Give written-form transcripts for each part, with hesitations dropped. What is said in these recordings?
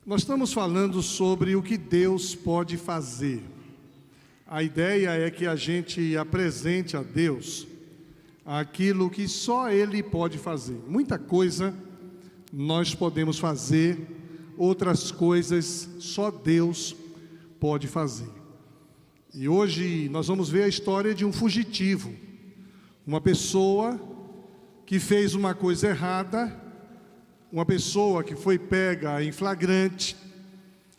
Nós estamos falando sobre o que Deus pode fazer. A ideia é que a gente apresente a Deus aquilo que só Ele pode fazer. Muita coisa nós podemos fazer, outras coisas só Deus pode fazer. E hoje nós vamos ver a história de um fugitivo, uma pessoa que fez uma coisa errada, uma pessoa que foi pega em flagrante,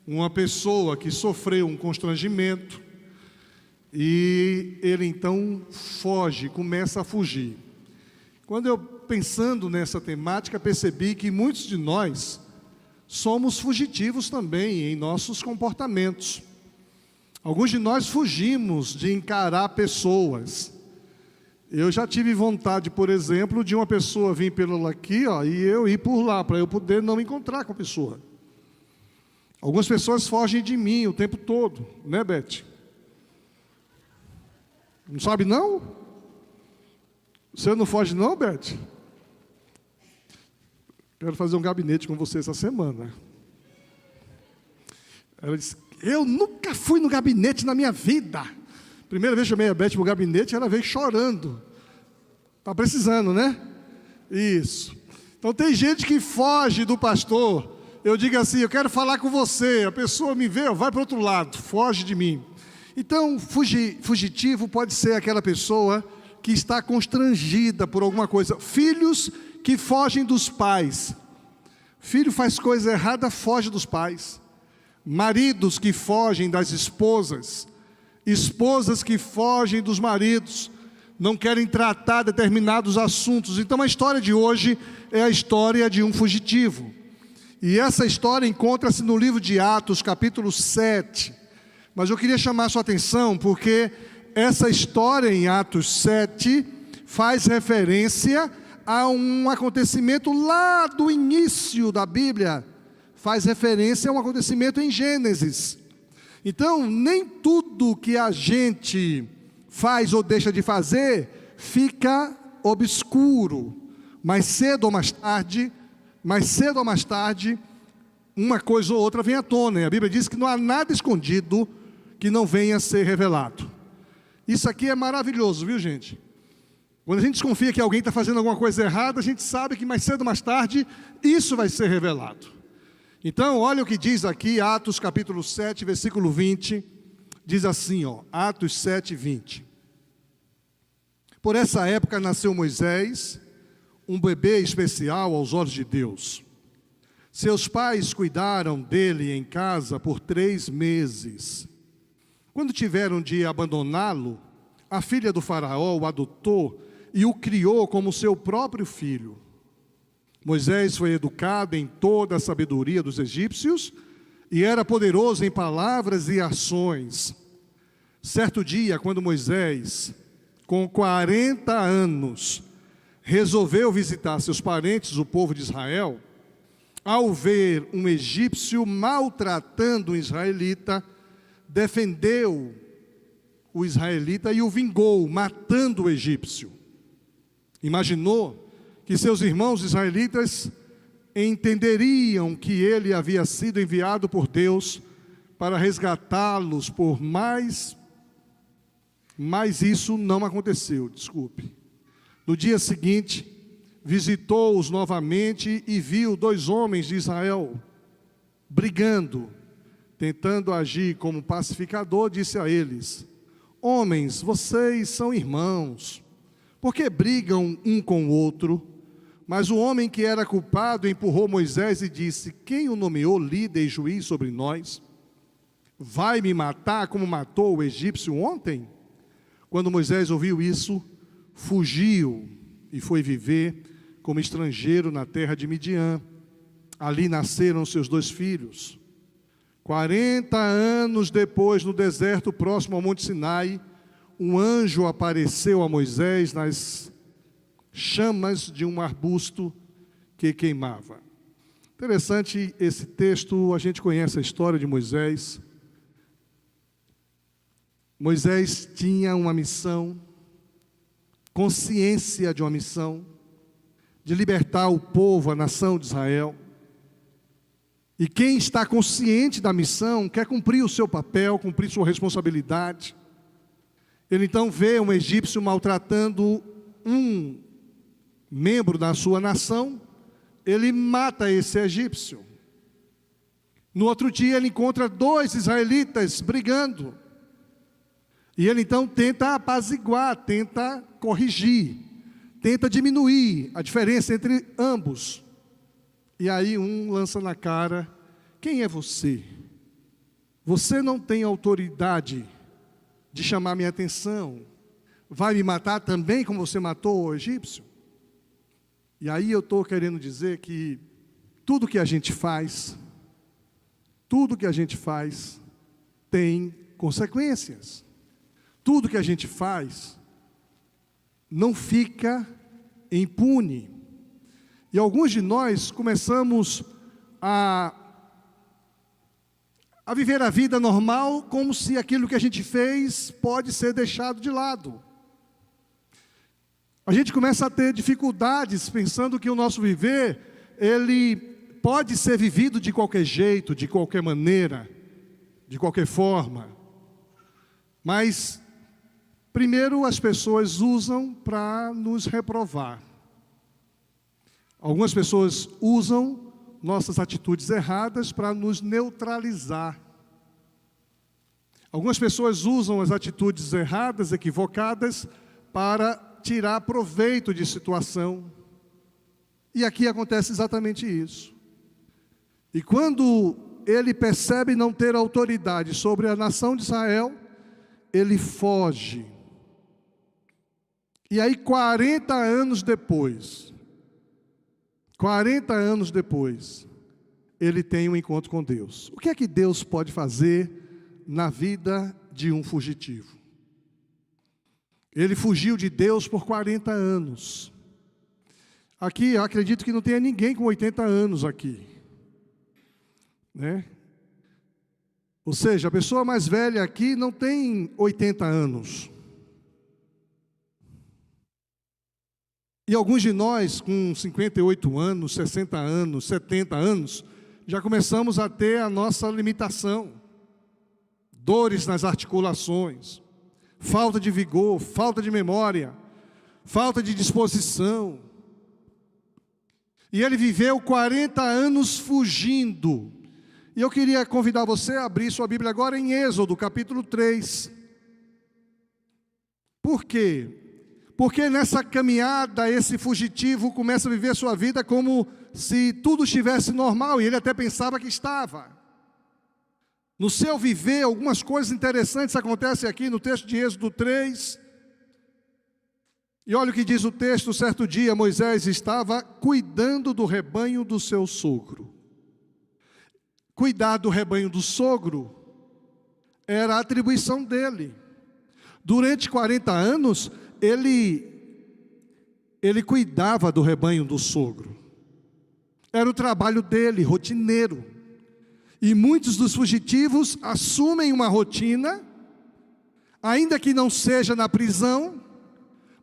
uma pessoa que sofreu um constrangimento, e ele então foge, começa a fugir. Quando eu, pensando nessa temática, percebi que muitos de nós somos fugitivos também em nossos comportamentos. Alguns de nós fugimos de encarar pessoas. Eu já tive vontade, por exemplo, de uma pessoa vir pelo aqui, e eu ir por lá, para eu poder não me encontrar com a pessoa. Algumas pessoas fogem de mim o tempo todo, né, Beth? Não sabe não? Você não foge não, Beth? Quero fazer um gabinete com você essa semana. Ela disse, eu nunca fui no gabinete na minha vida. Primeira vez que chamei a Beth para o gabinete, ela veio chorando. Está precisando, né? Isso. Então tem gente que foge do pastor. Eu digo assim, eu quero falar com você. A pessoa me vê, vai para o outro lado, foge de mim. Então, fugitivo pode ser aquela pessoa que está constrangida por alguma coisa. Filhos que fogem dos pais. Filho faz coisa errada, foge dos pais. Maridos que fogem das esposas. Esposas que fogem dos maridos, não querem tratar determinados assuntos. Então a história de hoje é a história de um fugitivo. E essa história encontra-se no livro de Atos, capítulo 7. Mas eu queria chamar a sua atenção, porque essa história em Atos 7 faz referência a um acontecimento lá do início da Bíblia. Faz referência a um acontecimento em Gênesis. Então, nem tudo que a gente faz ou deixa de fazer fica obscuro. Mais cedo ou mais tarde, uma coisa ou outra vem à tona. E a Bíblia diz que não há nada escondido que não venha a ser revelado. Isso aqui é maravilhoso, viu, gente? Quando a gente desconfia que alguém está fazendo alguma coisa errada, a gente sabe que mais cedo ou mais tarde, isso vai ser revelado. Então, olha o que diz aqui, Atos capítulo 7, versículo 20, diz assim, Atos 7, 20. Por essa época nasceu Moisés, um bebê especial aos olhos de Deus. Seus pais cuidaram dele em casa por 3 meses. Quando tiveram de abandoná-lo, a filha do faraó o adotou e o criou como seu próprio filho. Moisés foi educado em toda a sabedoria dos egípcios e era poderoso em palavras e ações. Certo dia, quando Moisés, com 40 anos, resolveu visitar seus parentes, o povo de Israel, ao ver um egípcio maltratando um israelita, defendeu o israelita e o vingou, matando o egípcio. Imaginou que seus irmãos israelitas entenderiam que ele havia sido enviado por Deus para resgatá-los mas isso não aconteceu, desculpe. No dia seguinte, visitou-os novamente e viu 2 homens de Israel brigando, tentando agir como pacificador, disse a eles, homens, vocês são irmãos, por que brigam um com o outro? Mas o homem que era culpado empurrou Moisés e disse, quem o nomeou líder e juiz sobre nós? Vai me matar como matou o egípcio ontem? Quando Moisés ouviu isso, fugiu e foi viver como estrangeiro na terra de Midian. Ali nasceram seus 2 filhos. 40 anos depois, no deserto próximo ao Monte Sinai, um anjo apareceu a Moisés nas chamas de um arbusto que queimava. Interessante esse texto, a gente conhece a história de Moisés. Moisés tinha uma missão, consciência de uma missão, de libertar o povo, a nação de Israel. E quem está consciente da missão quer cumprir o seu papel, cumprir sua responsabilidade. Ele então vê um egípcio maltratando um membro da sua nação, ele mata esse egípcio. No outro dia ele encontra 2 israelitas brigando. E ele então tenta apaziguar, tenta corrigir, tenta diminuir a diferença entre ambos. E aí um lança na cara: quem é você? Você não tem autoridade de chamar minha atenção. Vai me matar também como você matou o egípcio? E aí eu estou querendo dizer que tudo que a gente faz tem consequências. Tudo que a gente faz não fica impune. E alguns de nós começamos a viver a vida normal como se aquilo que a gente fez pode ser deixado de lado. A gente começa a ter dificuldades pensando que o nosso viver, ele pode ser vivido de qualquer jeito, de qualquer maneira, de qualquer forma. Mas, primeiro, as pessoas usam para nos reprovar. Algumas pessoas usam nossas atitudes erradas para nos neutralizar. Algumas pessoas usam as atitudes erradas, equivocadas, para tirar proveito de situação. E aqui acontece exatamente isso. E quando ele percebe não ter autoridade sobre a nação de Israel, ele foge. E aí 40 anos depois, ele tem um encontro com Deus. O que é que Deus pode fazer na vida de um fugitivo? Ele fugiu de Deus por 40 anos. Aqui, eu acredito que não tenha ninguém com 80 anos aqui, né? Ou seja, a pessoa mais velha aqui não tem 80 anos. E alguns de nós, com 58 anos, 60 anos, 70 anos, já começamos a ter a nossa limitação. Dores nas articulações, falta de vigor, falta de memória, falta de disposição. E ele viveu 40 anos fugindo. E eu queria convidar você a abrir sua Bíblia agora em Êxodo, capítulo 3. Por quê? Porque nessa caminhada, esse fugitivo começa a viver sua vida como se tudo estivesse normal, e ele até pensava que estava. No seu viver, algumas coisas interessantes acontecem aqui no texto de Êxodo 3. E olha o que diz o texto: certo dia Moisés estava cuidando do rebanho do seu sogro. Cuidar do rebanho do sogro era a atribuição dele. Durante 40 anos, ele cuidava do rebanho do sogro. Era o trabalho dele, rotineiro. E muitos dos fugitivos assumem uma rotina, ainda que não seja na prisão,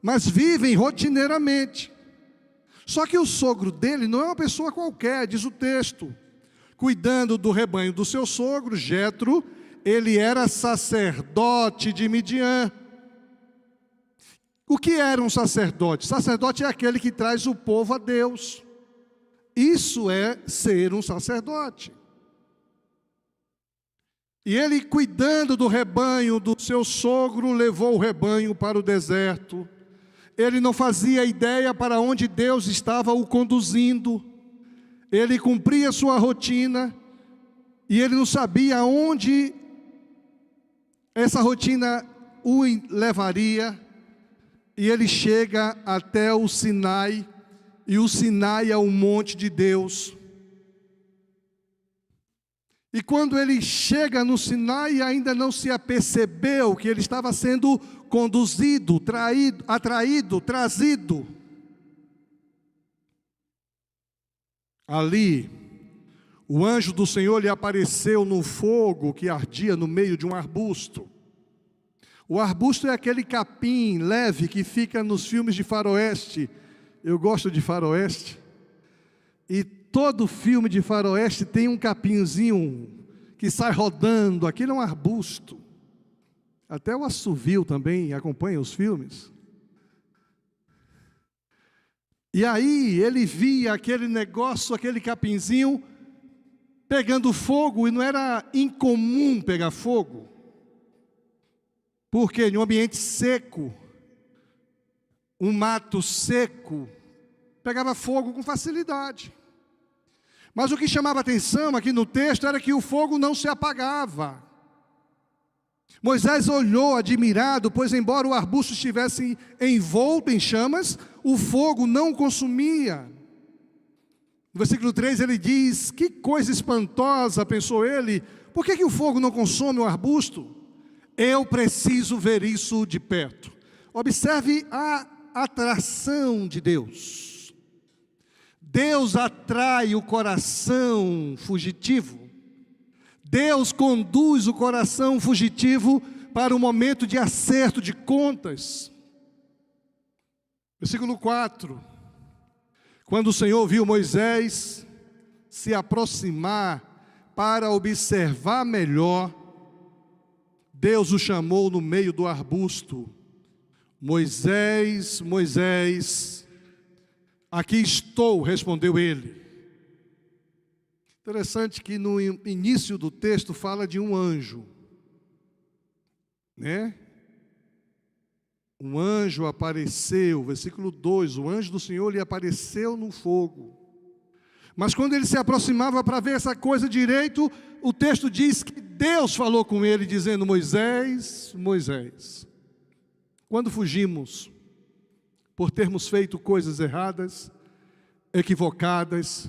mas vivem rotineiramente. Só que o sogro dele não é uma pessoa qualquer, diz o texto. Cuidando do rebanho do seu sogro, Jetro, ele era sacerdote de Midian. O que era um sacerdote? Sacerdote é aquele que traz o povo a Deus. Isso é ser um sacerdote. E ele, cuidando do rebanho do seu sogro, levou o rebanho para o deserto. Ele não fazia ideia para onde Deus estava o conduzindo. Ele cumpria sua rotina, e ele não sabia aonde essa rotina o levaria. E ele chega até o Sinai, e o Sinai é o monte de Deus. E quando ele chega no Sinai, ainda não se apercebeu que ele estava sendo conduzido, atraído, trazido. Ali, o anjo do Senhor lhe apareceu no fogo que ardia no meio de um arbusto. O arbusto é aquele capim leve que fica nos filmes de faroeste. Eu gosto de faroeste. E todo filme de faroeste tem um capinzinho que sai rodando, aquilo é um arbusto. Até o assovio também acompanha os filmes. E aí ele via aquele negócio, aquele capinzinho pegando fogo, e não era incomum pegar fogo. Porque em um ambiente seco, um mato seco, pegava fogo com facilidade. Mas o que chamava atenção aqui no texto era que o fogo não se apagava. Moisés olhou admirado, pois embora o arbusto estivesse envolto em chamas, o fogo não o consumia. No versículo 3 ele diz: que coisa espantosa, pensou ele, por que o fogo não consome o arbusto? Eu preciso ver isso de perto. Observe a atração de Deus. Deus atrai o coração fugitivo. Deus conduz o coração fugitivo para o momento de acerto de contas. Versículo 4. Quando o Senhor viu Moisés se aproximar para observar melhor, Deus o chamou no meio do arbusto. Moisés, Moisés, aqui estou, respondeu ele. Interessante que no início do texto fala de um anjo, né? Um anjo apareceu, versículo 2, o anjo do Senhor lhe apareceu no fogo. Mas quando ele se aproximava para ver essa coisa direito, o texto diz que Deus falou com ele, dizendo: Moisés, Moisés. Quando fugimos por termos feito coisas erradas, equivocadas,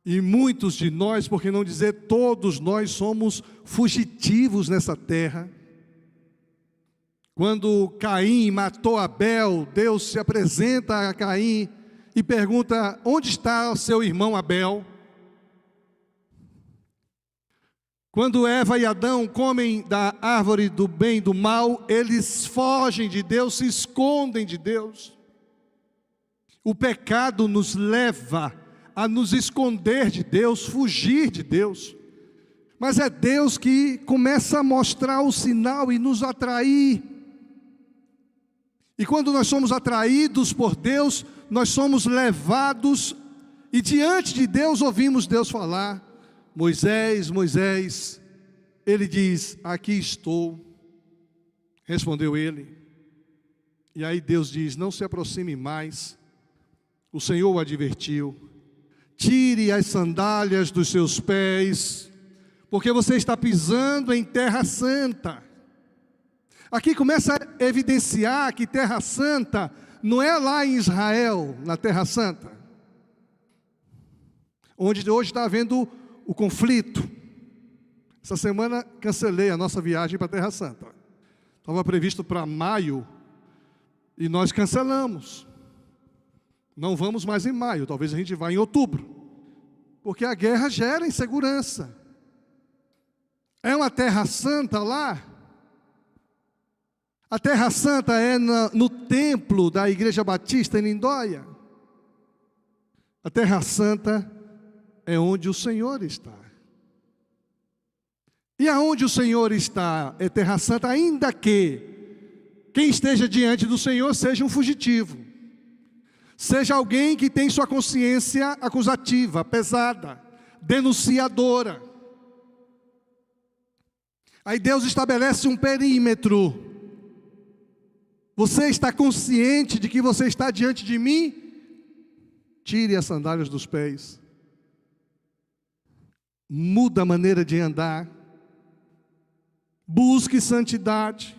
e muitos de nós, por que não dizer todos nós, somos fugitivos nessa terra. Quando Caim matou Abel, Deus se apresenta a Caim e pergunta: onde está o seu irmão Abel? Quando Eva e Adão comem da árvore do bem e do mal, eles fogem de Deus, se escondem de Deus. O pecado nos leva a nos esconder de Deus, fugir de Deus. Mas é Deus que começa a mostrar o sinal e nos atrair. E quando nós somos atraídos por Deus, nós somos levados, e diante de Deus ouvimos Deus falar: Moisés, Moisés. Ele diz: aqui estou, respondeu ele. E aí Deus diz: não se aproxime mais. O Senhor o advertiu: tire as sandálias dos seus pés, porque você está pisando em terra santa. Aqui começa a evidenciar que terra santa não é lá em Israel, na terra santa, onde hoje está havendo o conflito. Essa semana cancelei a nossa viagem para a Terra Santa. Estava previsto para maio e nós cancelamos. Não vamos mais em maio, talvez a gente vá em outubro, porque a guerra gera insegurança. É uma Terra Santa lá. A Terra Santa é no templo da Igreja Batista em Lindóia. A Terra Santa é onde o Senhor está. E aonde o Senhor está é Terra Santa, ainda que quem esteja diante do Senhor seja um fugitivo, seja alguém que tem sua consciência acusativa, pesada, denunciadora. Aí Deus estabelece um perímetro. Você está consciente de que você está diante de mim? Tire as sandálias dos pés. Muda a maneira de andar. Busque santidade.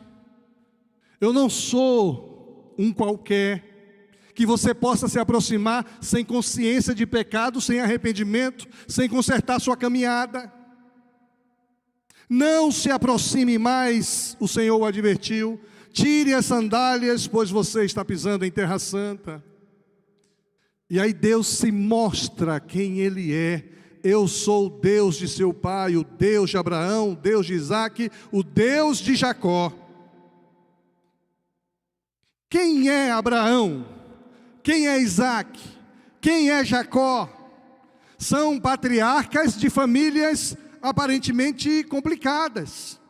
Eu não sou um qualquer que você possa se aproximar sem consciência de pecado, sem arrependimento, sem consertar sua caminhada. Não se aproxime mais, o Senhor o advertiu. Tire as sandálias, pois você está pisando em terra santa. E aí Deus se mostra quem Ele é. Eu sou o Deus de seu pai, o Deus de Abraão, o Deus de Isaque, o Deus de Jacó. Quem é Abraão? Quem é Isaque? Quem é Jacó? são patriarcas de famílias aparentemente complicadas,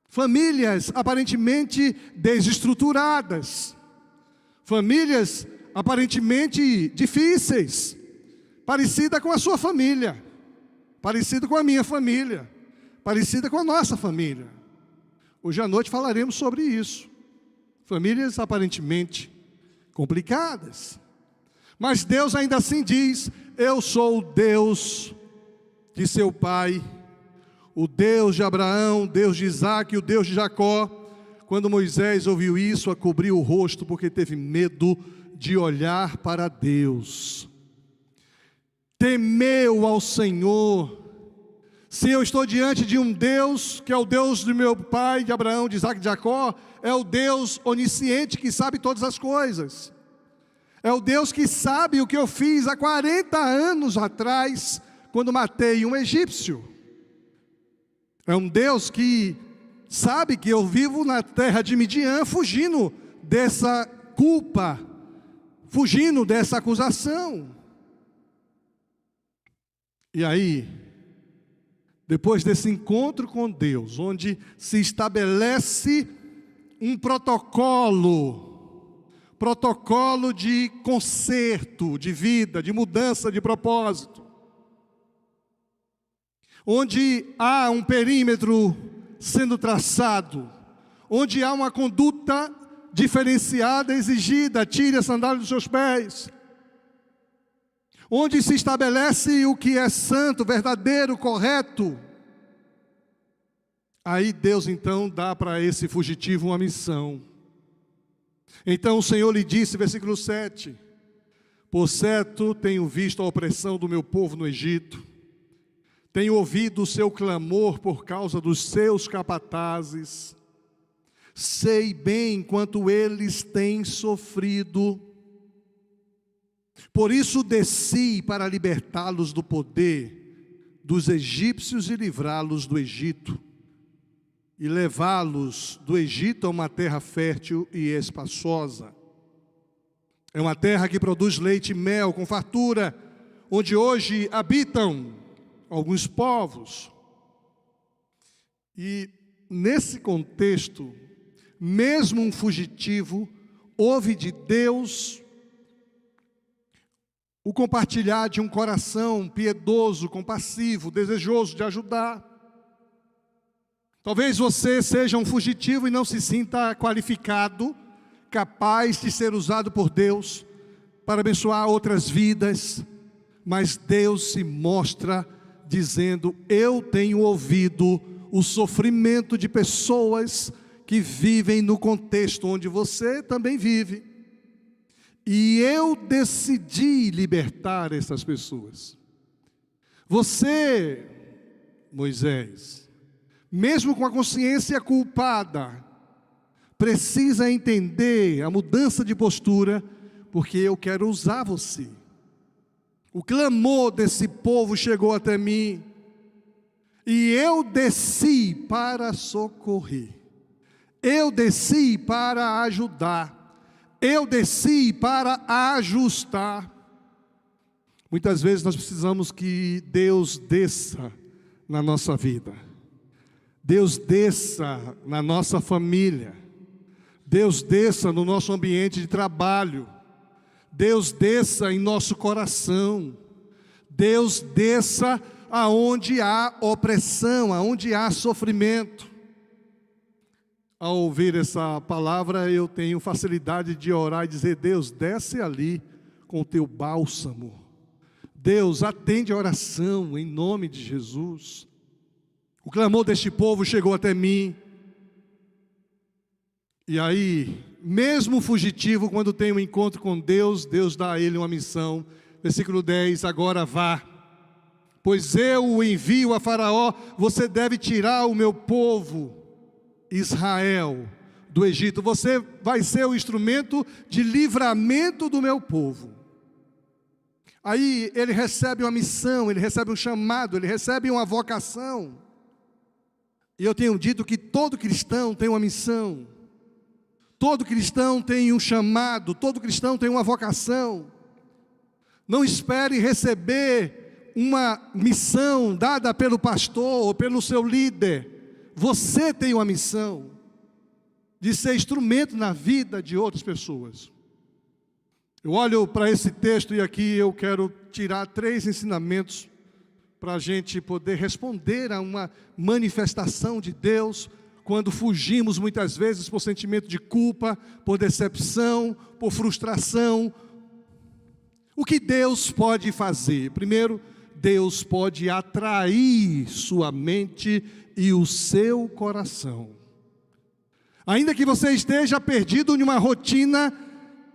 famílias aparentemente desestruturadas, famílias aparentemente difíceis, parecida com a sua família, parecida com a minha família, parecida com a nossa família. Hoje à noite falaremos sobre isso. Famílias aparentemente complicadas. Mas Deus ainda assim diz: eu sou o Deus de seu pai, o Deus de Abraão, o Deus de Isaac e o Deus de Jacó. Quando Moisés ouviu isso, cobriu o rosto, porque teve medo de olhar para Deus. Temeu ao Senhor. Se eu estou diante de um Deus, que é o Deus do meu pai, de Abraão, de Isaac e de Jacó, é o Deus onisciente que sabe todas as coisas. É o Deus que sabe o que eu fiz há 40 anos atrás, quando matei um egípcio. É um Deus que sabe que eu vivo na terra de Midian, fugindo dessa culpa, fugindo dessa acusação. E aí, depois desse encontro com Deus, onde se estabelece um protocolo de conserto, de vida, de mudança de propósito, onde há um perímetro sendo traçado, onde há uma conduta diferenciada, exigida, tire a sandália dos seus pés, onde se estabelece o que é santo, verdadeiro, correto. Aí Deus então dá para esse fugitivo uma missão. Então o Senhor lhe disse, versículo 7, por certo tenho visto a opressão do meu povo no Egito, tenho ouvido o seu clamor por causa dos seus capatazes, sei bem quanto eles têm sofrido. Por isso desci para libertá-los do poder dos egípcios e livrá-los do Egito, e levá-los do Egito a uma terra fértil e espaçosa. É uma terra que produz leite e mel com fartura, onde hoje habitam alguns povos. E nesse contexto, mesmo um fugitivo ouve de Deus o compartilhar de um coração piedoso, compassivo, desejoso de ajudar. Talvez você seja um fugitivo e não se sinta qualificado, capaz de ser usado por Deus para abençoar outras vidas, mas Deus se mostra dizendo: eu tenho ouvido o sofrimento de pessoas que vivem no contexto onde você também vive, e eu decidi libertar essas pessoas. Você, Moisés, mesmo com a consciência culpada, precisa entender a mudança de postura, porque eu quero usar você. O clamor desse povo chegou até mim, e eu desci para socorrer, eu desci para ajudar, eu desci para ajustar. Muitas vezes nós precisamos que Deus desça na nossa vida, Deus desça na nossa família, Deus desça no nosso ambiente de trabalho, Deus desça em nosso coração, Deus desça aonde há opressão, aonde há sofrimento. Ao ouvir essa palavra, eu tenho facilidade de orar e dizer: Deus, desce ali com o teu bálsamo. Deus, atende a oração em nome de Jesus. O clamor deste povo chegou até mim. E aí, mesmo fugitivo, quando tem um encontro com Deus, Deus dá a ele uma missão. Versículo 10, agora vá, pois eu o envio a Faraó, você deve tirar o meu povo, Israel, do Egito. Você vai ser o instrumento de livramento do meu povo. Aí ele recebe uma missão, ele recebe um chamado, ele recebe uma vocação. E eu tenho dito que todo cristão tem uma missão, todo cristão tem um chamado, todo cristão tem uma vocação. Não espere receber uma missão dada pelo pastor ou pelo seu líder. Você tem uma missão de ser instrumento na vida de outras pessoas. Eu olho para esse texto e aqui eu quero tirar 3 ensinamentos para a gente poder responder a uma manifestação de Deus quando fugimos muitas vezes por sentimento de culpa, por decepção, por frustração. O que Deus pode fazer? Primeiro, Deus pode atrair sua mente e o seu coração. Ainda que você esteja perdido em uma rotina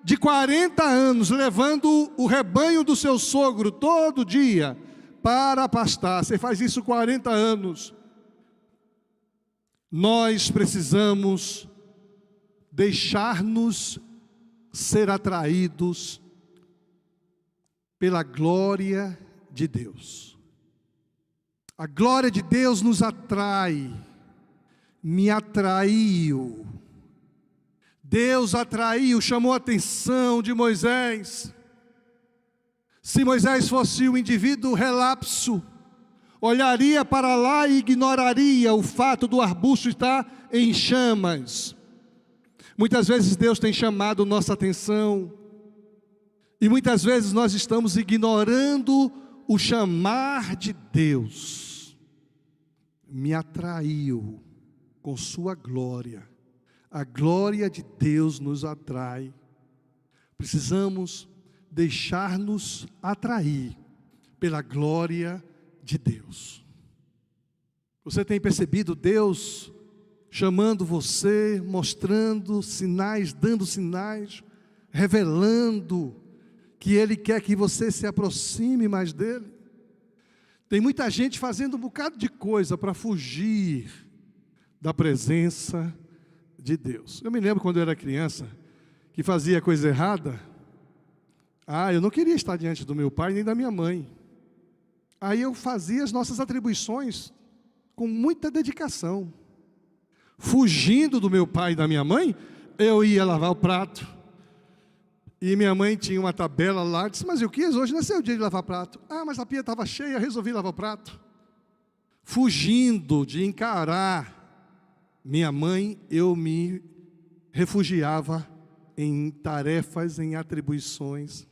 de 40 anos, levando o rebanho do seu sogro todo dia para pastar, você faz isso 40 anos, nós precisamos deixar-nos ser atraídos pela glória de Deus. A glória de Deus nos atrai, me atraiu. Deus atraiu, chamou a atenção de Moisés. Se Moisés fosse um indivíduo relapso, olharia para lá e ignoraria o fato do arbusto estar em chamas. Muitas vezes Deus tem chamado nossa atenção, e muitas vezes nós estamos ignorando o chamar de Deus. Me atraiu com sua glória. A glória de Deus nos atrai. Precisamos deixar-nos atrair pela glória de Deus. Você tem percebido Deus chamando você, mostrando sinais, dando sinais, revelando que Ele quer que você se aproxime mais dEle? Tem muita gente fazendo um bocado de coisa para fugir da presença de Deus. Eu me lembro quando eu era criança, que fazia coisa errada. Eu não queria estar diante do meu pai nem da minha mãe. Aí eu fazia as nossas atribuições com muita dedicação. Fugindo do meu pai e da minha mãe, eu ia lavar o prato. E minha mãe tinha uma tabela lá, disse, mas eu quis, hoje não é seu dia de lavar prato. Mas a pia estava cheia, resolvi lavar o prato. Fugindo de encarar minha mãe, eu me refugiava em tarefas, em atribuições.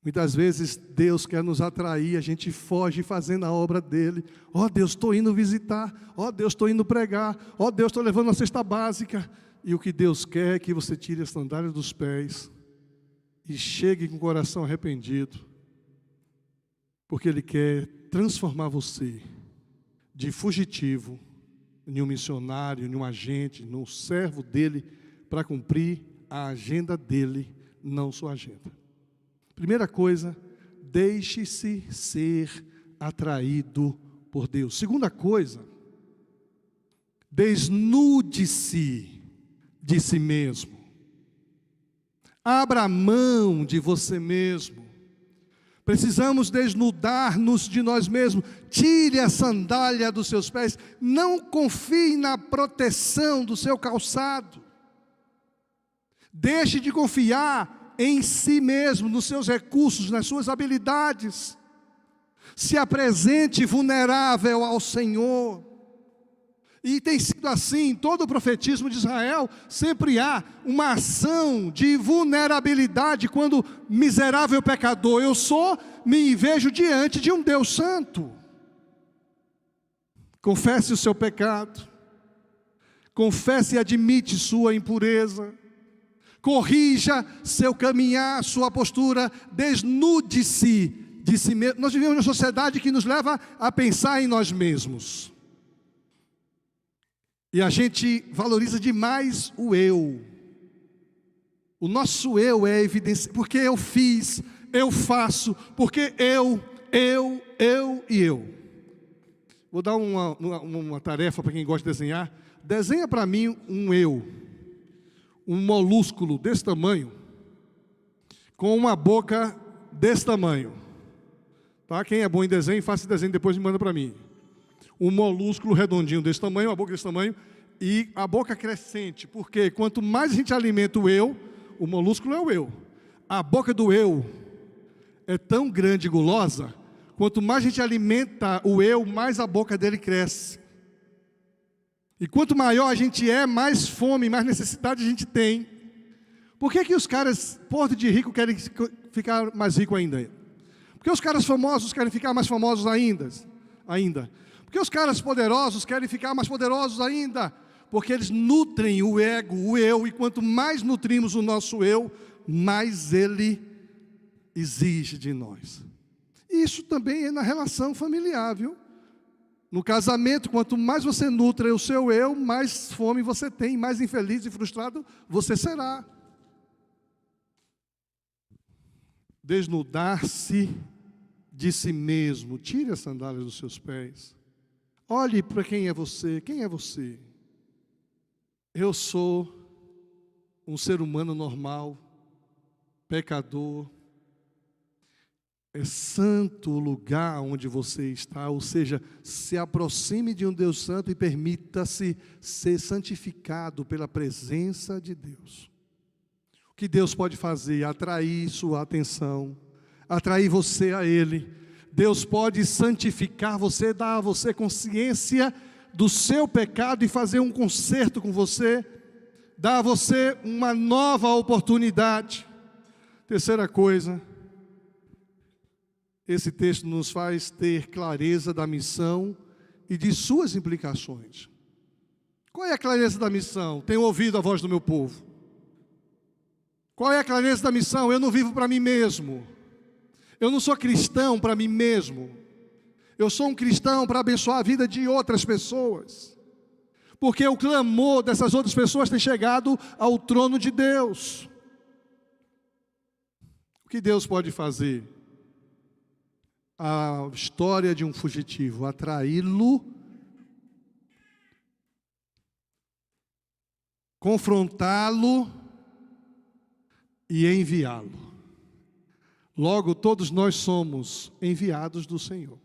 Muitas vezes Deus quer nos atrair, a gente foge fazendo a obra dEle. Deus, estou indo visitar. Deus, estou indo pregar. Deus, estou levando a cesta básica. E o que Deus quer é que você tire as sandálias dos pés e chegue com o coração arrependido, porque Ele quer transformar você de fugitivo em um missionário, em um agente, em um servo dEle, para cumprir a agenda dEle, não sua agenda. Primeira coisa, deixe-se ser atraído por Deus. Segunda coisa, desnude-se de si mesmo. Abra mão de você mesmo. Precisamos desnudar-nos de nós mesmos. Tire a sandália dos seus pés. Não confie na proteção do seu calçado. Deixe de confiar em si mesmo, nos seus recursos, nas suas habilidades. Se apresente vulnerável ao Senhor. E tem sido assim, todo o profetismo de Israel, sempre há uma ação de vulnerabilidade, quando miserável pecador eu sou, me vejo diante de um Deus santo. Confesse o seu pecado, confesse e admite sua impureza, corrija seu caminhar, sua postura, desnude-se de si mesmo. Nós vivemos numa sociedade que nos leva a pensar em nós mesmos. E a gente valoriza demais o eu. O nosso eu é evidência, porque eu fiz, eu faço, porque eu. Vou dar uma tarefa para quem gosta de desenhar. Desenha para mim um eu, um molúsculo desse tamanho, com uma boca desse tamanho. Tá? Quem é bom em desenho, faça esse desenho depois e manda para mim. Um molúsculo redondinho desse tamanho, uma boca desse tamanho, e a boca crescente, porque quanto mais a gente alimenta o eu, o molúsculo é o eu. A boca do eu é tão grande e gulosa, quanto mais a gente alimenta o eu, mais a boca dele cresce. E quanto maior a gente é, mais fome, mais necessidade a gente tem. Por que os caras, porto de rico, querem ficar mais rico ainda? Porque os caras famosos querem ficar mais famosos ainda. Porque os caras poderosos querem ficar mais poderosos ainda. Porque eles nutrem o ego, o eu, e quanto mais nutrimos o nosso eu, mais ele exige de nós. Isso também é na relação familiar, viu? No casamento, quanto mais você nutre o seu eu, mais fome você tem, mais infeliz e frustrado você será. Desnudar-se de si mesmo. Tire as sandálias dos seus pés. Olhe para quem é você. Quem é você? Eu sou um ser humano normal, pecador. É santo o lugar onde você está, ou seja, se aproxime de um Deus santo e permita-se ser santificado pela presença de Deus. O que Deus pode fazer? Atrair sua atenção, atrair você a Ele. Deus pode santificar você, dar a você consciência do seu pecado e fazer um conserto com você, dar a você uma nova oportunidade. Terceira coisa, esse texto nos faz ter clareza da missão e de suas implicações. Qual é a clareza da missão? Tenho ouvido a voz do meu povo. Qual é a clareza da missão? Eu não vivo para mim mesmo. Eu não sou cristão para mim mesmo. Eu sou um cristão para abençoar a vida de outras pessoas. Porque o clamor dessas outras pessoas tem chegado ao trono de Deus. O que Deus pode fazer? A história de um fugitivo, atraí-lo, confrontá-lo e enviá-lo. Logo, todos nós somos enviados do Senhor.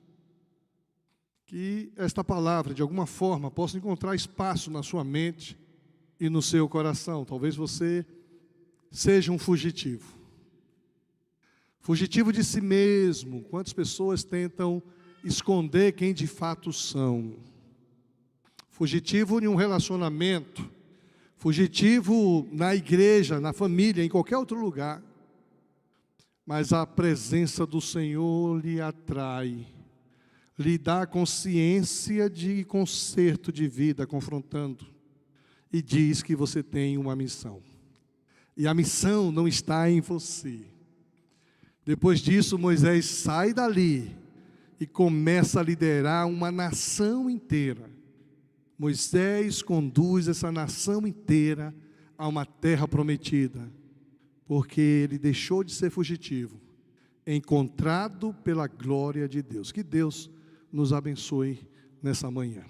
Que esta palavra, de alguma forma, possa encontrar espaço na sua mente e no seu coração. Talvez você seja um fugitivo. Fugitivo de si mesmo. Quantas pessoas tentam esconder quem de fato são? Fugitivo em um relacionamento. Fugitivo na igreja, na família, em qualquer outro lugar. Mas a presença do Senhor lhe atrai. Lhe dá consciência de conserto de vida, confrontando. E diz que você tem uma missão. E a missão não está em você. Depois disso, Moisés sai dali e começa a liderar uma nação inteira. Moisés conduz essa nação inteira a uma terra prometida, porque ele deixou de ser fugitivo, encontrado pela glória de Deus. Que Deus nos abençoe nessa manhã.